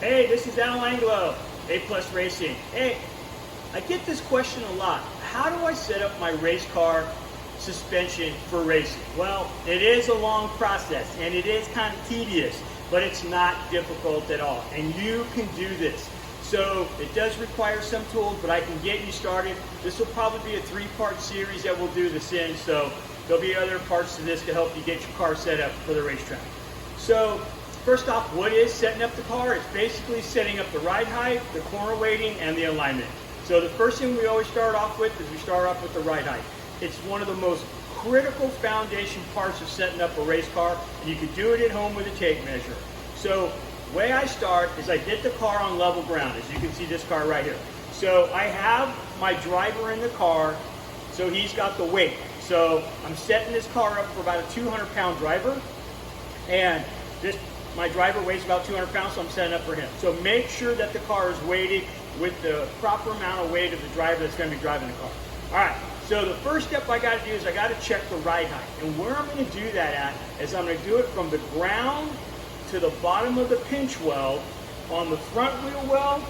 Hey, this is Al Anglo, A Plus Racing. Hey, I get this question a lot. How do I set up my race car suspension for racing? Well, it is a long process and it is kind of tedious, but it's not difficult at all. And you can do this. So it does require some tools, but I can get you started. This will probably be a 3-part series that we'll do this in. So there'll be other parts to this to help you get your car set up for the racetrack. So first off, what is setting up the car? It's basically setting up the ride height, the corner weighting, and the alignment. So the first thing we always start off with is we start off with the ride height. It's one of the most critical foundation parts of setting up a race car, and you can do it at home with a tape measure. So the way I start is I get the car on level ground, as you can see this car right here. So I have my driver in the car, so he's got the weight. So I'm setting this car up for about a 200-pound driver, and my driver weighs about 200 pounds, so I'm setting up for him. So make sure that the car is weighted with the proper amount of weight of the driver that's going to be driving the car. All right, so the first step I got to do is I got to check the ride height. And where I'm going to do that at is I'm going to do it from the ground to the bottom of the pinch weld on the front wheel well,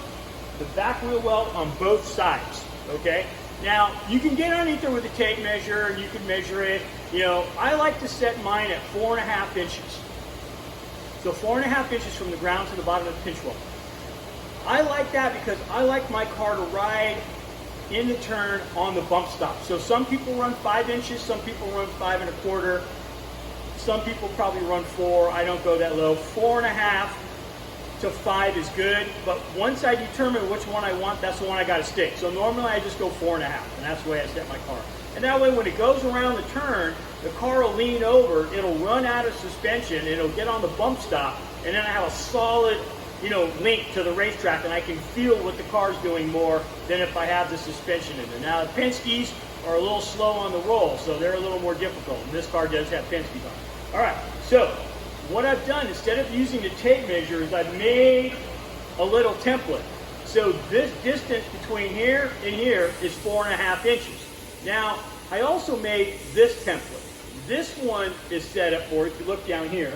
the back wheel well on both sides, okay? Now, you can get underneath there with a tape measure and you can measure it. You know, I like to set mine at 4.5 inches. So 4.5 inches from the ground to the bottom of the pinch weld. I like that because I like my car to ride in the turn on the bump stop. So some people run 5 inches, some people run 5.25, some people probably run 4. I don't go that low. 4.5 to 5 is good, but once I determine which one I want, that's the one I got to stick. So normally I just go 4.5, and that's the way I set my car. And that way when it goes around the turn, the car will lean over, it'll run out of suspension, it'll get on the bump stop, and then I have a solid, link to the racetrack, and I can feel what the car's doing more than if I have the suspension in there. Now, the Penske's are a little slow on the roll, so they're a little more difficult. And this car does have Penske's on it. All right, so what I've done, instead of using the tape measure, is I've made a little template. So this distance between here and here is 4.5 inches. Now, I also made this template. This one is set up for, if you look down here,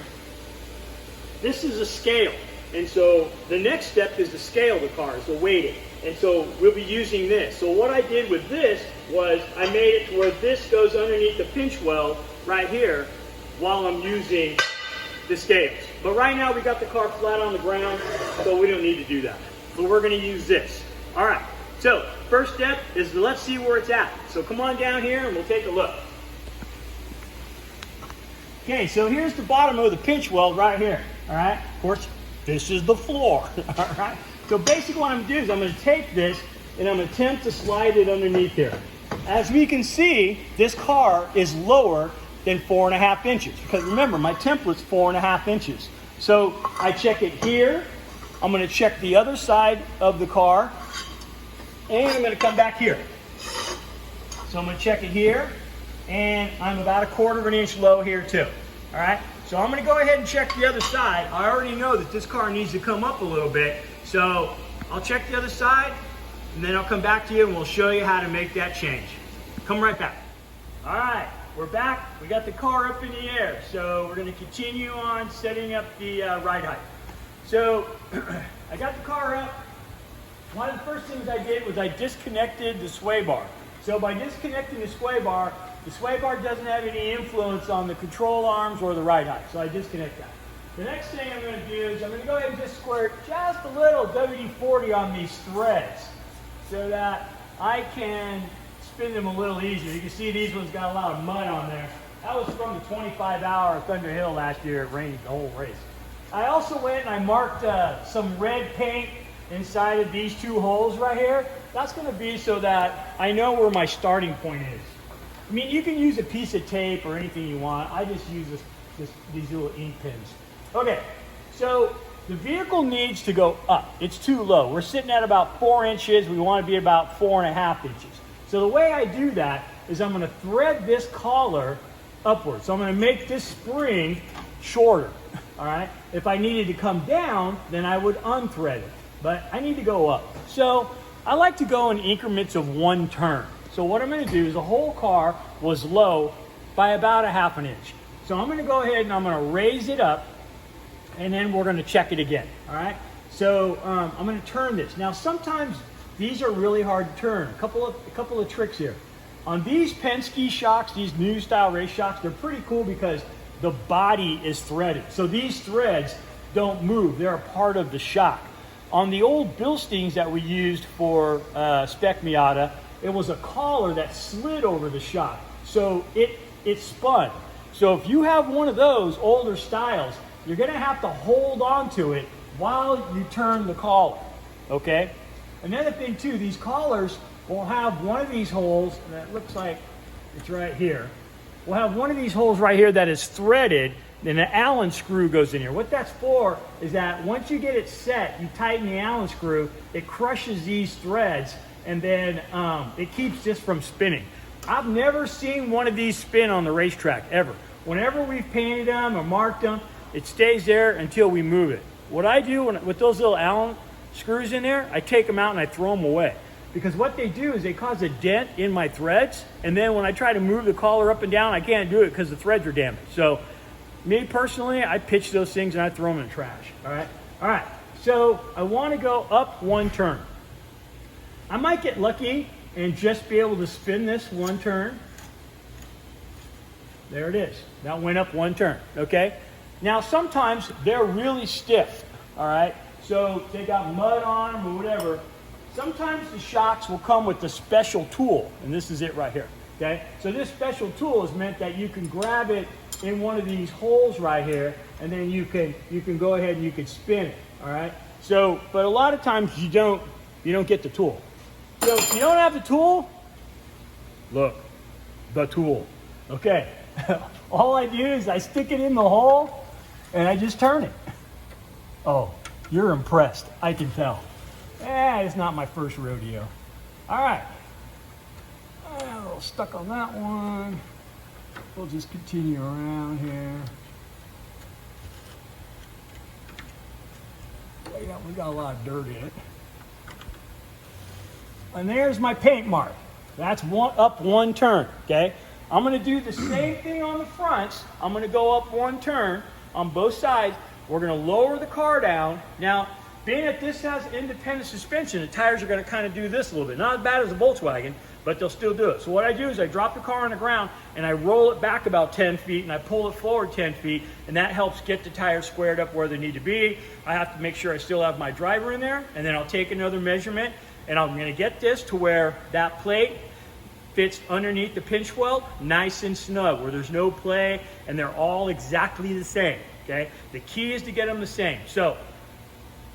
this is a scale. And so the next step is to scale the car, so weighting. And so we'll be using this. So what I did with this was I made it to where this goes underneath the pinch weld right here while I'm using the scales. But right now we got the car flat on the ground, so we don't need to do that. So we're going to use this. All right. So first step is let's see where it's at. So come on down here and we'll take a look. Okay, so here's the bottom of the pinch weld right here. All right. Of course, this is the floor. All right. So basically what I'm going to do is I'm going to take this and I'm going to attempt to slide it underneath here. As we can see, this car is lower than 4.5 inches. Because remember, my template's 4.5 inches. So I check it here. I'm going to check the other side of the car. And I'm going to come back here. So I'm going to check it here. And I'm about 1/4 inch low here too. All right. So I'm going to go ahead and check the other side. I already know that this car needs to come up a little bit. So I'll check the other side. And then I'll come back to you and we'll show you how to make that change. Come right back. All right. We're back. We got the car up in the air. So we're going to continue on setting up the ride height. So I got the car up. One of the first things I did was I disconnected the sway bar. So by disconnecting the sway bar doesn't have any influence on the control arms or the ride height. So I disconnect that. The next thing I'm going to do is I'm going to go ahead and just squirt just a little WD-40 on these threads so that I can spin them a little easier. You can see these ones got a lot of mud on there. That was from the 25-hour Thunder Hill last year. It rained the whole race. I also went and I marked some red paint inside of these 2 holes right here. That's going to be so that I know where my starting point is. I mean, you can use a piece of tape or anything you want. I just use these little ink pens. Okay, so the vehicle needs to go up. It's too low. We're sitting at about 4 inches. We want to be about 4.5 inches. So the way I do that is I'm going to thread this collar upwards. So I'm going to make this spring shorter. All right. If I needed to come down, then I would unthread it. But I need to go up. So I like to go in increments of 1 turn. So what I'm going to do is the whole car was low by about 1/2 inch. So I'm going to go ahead and I'm going to raise it up, and then we're going to check it again. All right. So I'm going to turn this. Now sometimes these are really hard to turn. A couple of tricks here. On these Penske shocks, these new style race shocks, they're pretty cool because the body is threaded. So these threads don't move. They're a part of the shock. On the old Bilsteins that we used for Spec Miata, it was a collar that slid over the shock. So it spun. So if you have one of those older styles, you're going to have to hold on to it while you turn the collar, okay? Another thing too, these collars will have one of these holes, and it looks like it's right here. We'll have one of these holes right here that is threaded, and an Allen screw goes in here. What that's for is that once you get it set, you tighten the Allen screw, it crushes these threads, and then it keeps this from spinning. I've never seen one of these spin on the racetrack, ever. Whenever we've painted them or marked them, it stays there until we move it. What I do with those little Allen screws in there, I take them out and I throw them away. Because what they do is they cause a dent in my threads, and then when I try to move the collar up and down, I can't do it because the threads are damaged. So me personally, I pitch those things and I throw them in the trash, all right? All right, so I want to go up one turn. I might get lucky and just be able to spin this one turn. There it is. That went up one turn, okay? Now, sometimes they're really stiff, all right? So they got mud on them or whatever. Sometimes the shocks will come with a special tool, and this is it right here, okay? So this special tool is meant that you can grab it in one of these holes right here, and then you can go ahead and you can spin it, all right? So, but a lot of times you don't get the tool. So if you don't have the tool, look, the tool, okay? All I do is I stick it in the hole and I just turn it. Oh, you're impressed, I can tell. It's not my first rodeo. All right, a little stuck on that one. We'll just continue around here. We got a lot of dirt in it. And there's my paint mark. That's up one turn, okay? I'm gonna do the same thing on the fronts. I'm gonna go up one turn on both sides. We're gonna lower the car down. Now, being that this has independent suspension, the tires are gonna kind of do this a little bit. Not as bad as a Volkswagen, but they'll still do it. So what I do is I drop the car on the ground and I roll it back about 10 feet and I pull it forward 10 feet, and that helps get the tires squared up where they need to be. I have to make sure I still have my driver in there, and then I'll take another measurement, and I'm gonna get this to where that plate fits underneath the pinch weld, nice and snug, where there's no play, and they're all exactly the same, okay? The key is to get them the same. So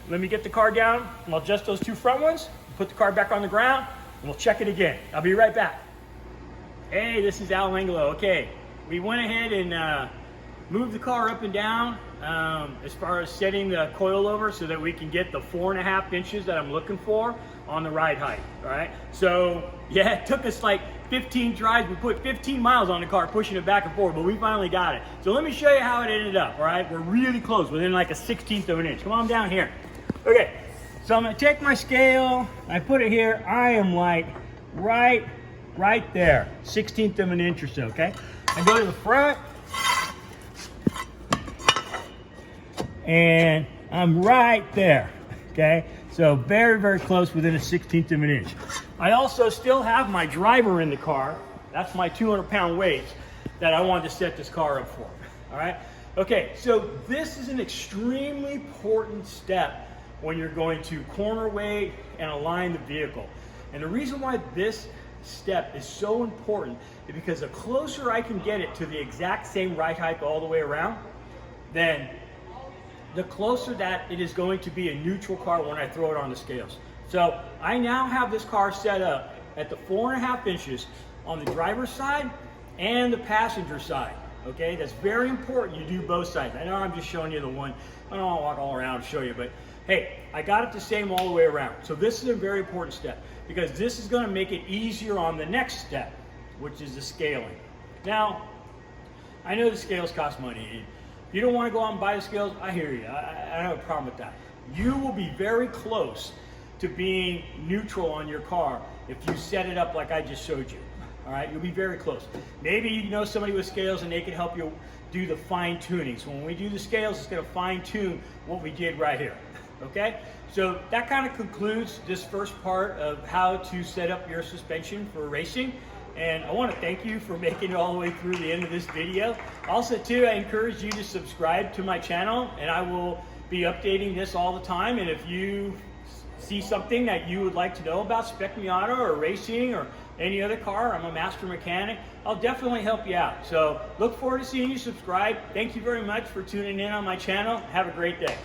let me get the car down, and I'll adjust those two front ones, put the car back on the ground, and we'll check it again. I'll be right back. Hey, this is Al Angelo. Okay, we went ahead and moved the car up and down as far as setting the coil over so that we can get the 4.5 inches that I'm looking for on the ride height, all right? So yeah, it took us like 15 drives. We put 15 miles on the car pushing it back and forth, but we finally got it. So let me show you how it ended up, all right? We're really close, within like a 1/16 of an inch. Come on down here. Okay, so I'm gonna take my scale, I put it here. I am like right there, 1/16 of an inch or so, okay? I go to the front, and I'm right there, okay? So very, very close, within a 1/16 of an inch. I also still have my driver in the car. That's my 200-pound weight that I wanted to set this car up for, all right? Okay, so this is an extremely important step when you're going to corner weight and align the vehicle. And the reason why this step is so important is because the closer I can get it to the exact same ride height all the way around, then the closer that it is going to be a neutral car when I throw it on the scales. So I now have this car set up at the 4.5 inches on the driver's side and the passenger side, okay? That's very important you do both sides. I know I'm just showing you the one. I don't want to walk all around and show you, but hey, I got it the same all the way around. So this is a very important step because this is going to make it easier on the next step, which is the scaling. Now, I know the scales cost money. If you don't want to go out and buy the scales, I hear you. I don't have a problem with that. You will be very close to being neutral on your car if you set it up like I just showed you. All right, you'll be very close. Maybe you know somebody with scales and they can help you do the fine tuning. So when we do the scales, it's going to fine tune what we did right here. okay? So that kind of concludes this first part of how to set up your suspension for racing. And I want to thank you for making it all the way through the end of this video. Also too, I encourage you to subscribe to my channel, and I will be updating this all the time. And if you see something that you would like to know about Spec Miata or racing or any other car, I'm a master mechanic, I'll definitely help you out. So look forward to seeing you subscribe. Thank you very much for tuning in on my channel. Have a great day.